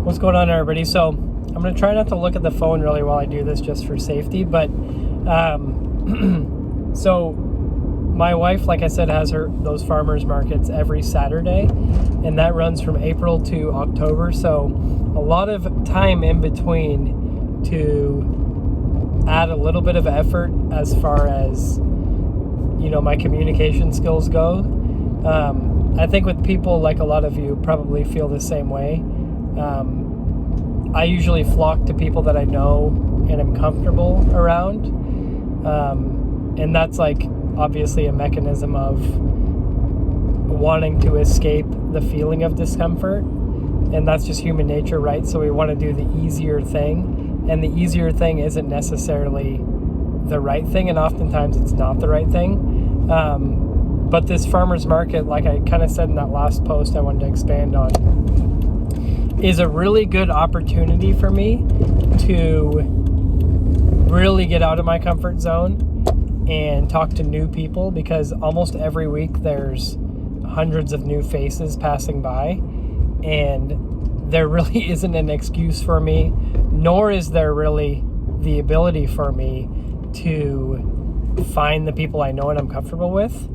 What's going on, everybody? So I'm going to try not to look at the phone really while I do this, just for safety. But so my wife, like I said, has those farmers markets every Saturday, and that runs from April to October. So a lot of time in between to add a little bit of effort as far as, my communication skills go. I think with people, like a lot of you probably feel the same way. I usually flock to people that I know and am comfortable around. And that's obviously a mechanism of wanting to escape the feeling of discomfort. And that's just human nature, right? So we want to do the easier thing. And the easier thing isn't necessarily the right thing. And oftentimes it's not the right thing. But this farmer's market, like I kind of said in that last post I wanted to expand on, is a really good opportunity for me to really get out of my comfort zone and talk to new people, because almost every week there's hundreds of new faces passing by, and there really isn't an excuse for me, nor is there really the ability for me to find the people I know and I'm comfortable with.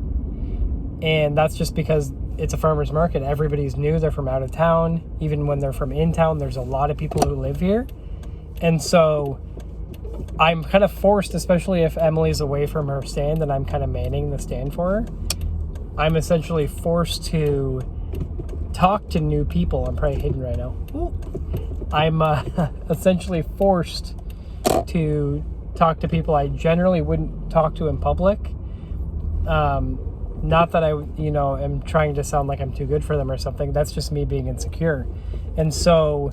And that's just because it's a farmer's market. Everybody's new. They're from out of town. Even when they're from in town, there's a lot of people who live here. And so I'm kind of forced, especially if Emily's away from her stand and I'm kind of manning the stand for her, I'm essentially forced to talk to new people. I'm probably hidden right now. I'm essentially forced to talk to people I generally wouldn't talk to in public. Not that I, am trying to sound like I'm too good for them or something. That's just me being insecure. And so,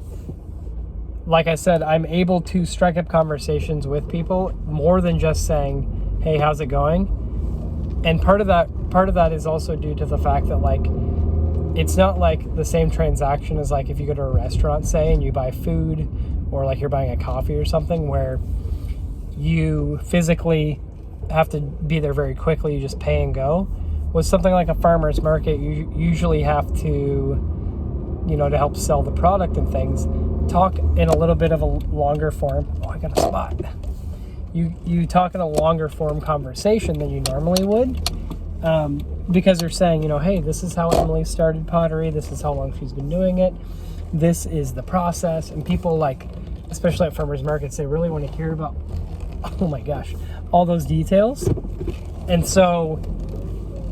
like I said, I'm able to strike up conversations with people more than just saying, hey, how's it going? And part of that is also due to the fact that, it's not like the same transaction as if you go to a restaurant, say, and you buy food, or you're buying a coffee or something, where you physically have to be there very quickly. You just pay and go. With something like a farmer's market, you usually have to, to help sell the product and things, talk in a little bit of a longer form. Oh, I got a spot. You talk in a longer form conversation than you normally would, because they're saying, hey, this is how Emily started pottery. This is how long she's been doing it. This is the process. And people, especially at farmers markets, they really want to hear about, oh my gosh, all those details. And so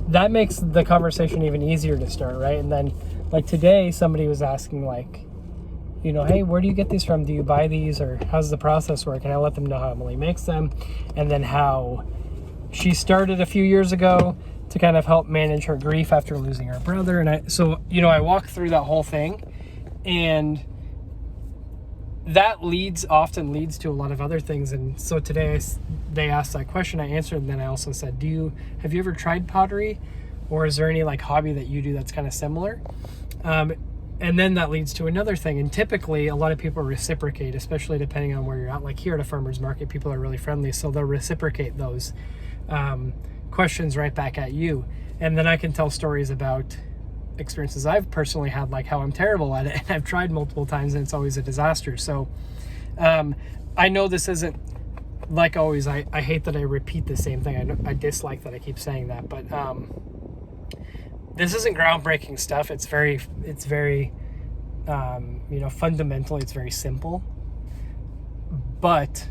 that makes the conversation even easier to start, right? And then today somebody was asking hey, where do you get these from? Do you buy these, or how's the process work? And I let them know how Emily makes them, and then how she started a few years ago to kind of help manage her grief after losing her brother. And I walked through that whole thing, and that often leads to a lot of other things. And so today they asked that question, I answered, and then I also said, have you ever tried pottery, or is there any hobby that you do that's kind of similar? And then that leads to another thing. And typically a lot of people reciprocate, especially depending on where you're at. Here at a farmer's market, people are really friendly, so they'll reciprocate those questions right back at you. And then I can tell stories about experiences I've personally had, how I'm terrible at it, and I've tried multiple times and it's always a disaster. So I know this isn't, like always, I hate that I repeat the same thing. I dislike that I keep saying that, but this isn't groundbreaking stuff. It's very fundamentally it's very simple. But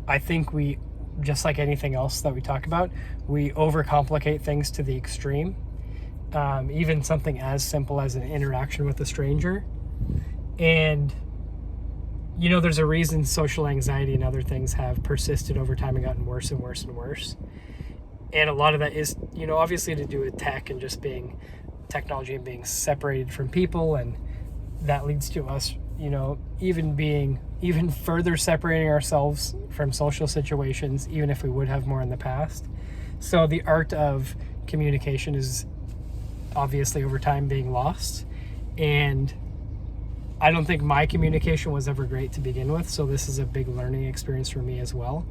I think we, just like anything else that we talk about, we overcomplicate things to the extreme. Even something as simple as an interaction with a stranger. And, there's a reason social anxiety and other things have persisted over time and gotten worse and worse and worse. And a lot of that is, obviously to do with tech and just being technology and being separated from people. And that leads to us, even further separating ourselves from social situations, even if we would have more in the past. So the art of communication is obviously over time being lost. And I don't think my communication was ever great to begin with. So this is a big learning experience for me as well.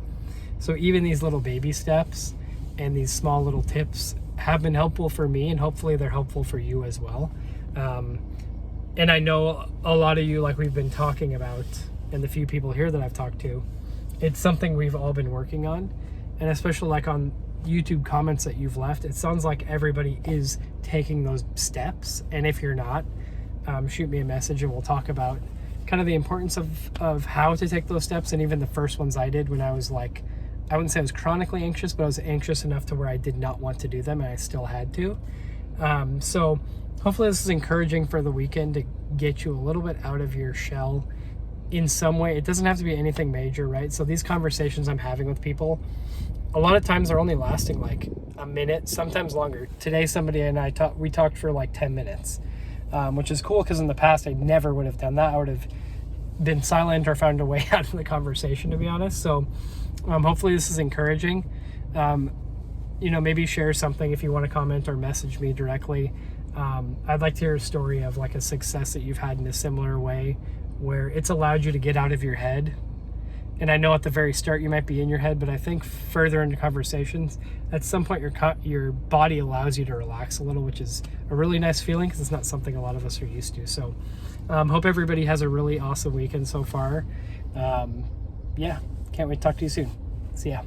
So even these little baby steps and these small little tips have been helpful for me, and hopefully they're helpful for you as well. And I know a lot of you, like we've been talking about, and the few people here that I've talked to, it's something we've all been working on. And especially like on YouTube comments that you've left, it sounds like everybody is taking those steps. And if you're not, shoot me a message and we'll talk about kind of the importance of how to take those steps. And even the first ones I did when I was like, I wouldn't say I was chronically anxious, but I was anxious enough to where I did not want to do them and I still had to. So hopefully this is encouraging for the weekend to get you a little bit out of your shell in some way. It doesn't have to be anything major, right? So these conversations I'm having with people, a lot of times they're only lasting like a minute, sometimes longer. Today, somebody and I we talked for like 10 minutes, which is cool because in the past I never would have done that. I would have been silent or found a way out of the conversation, to be honest. So hopefully this is encouraging. Maybe share something if you want to comment or message me directly. I'd like to hear a story of like a success that you've had in a similar way where it's allowed you to get out of your head. And I know at the very start you might be in your head, but I think further into conversations, at some point your body allows you to relax a little, which is a really nice feeling because it's not something a lot of us are used to. So hope everybody has a really awesome weekend so far. Can't wait to talk to you soon. See ya.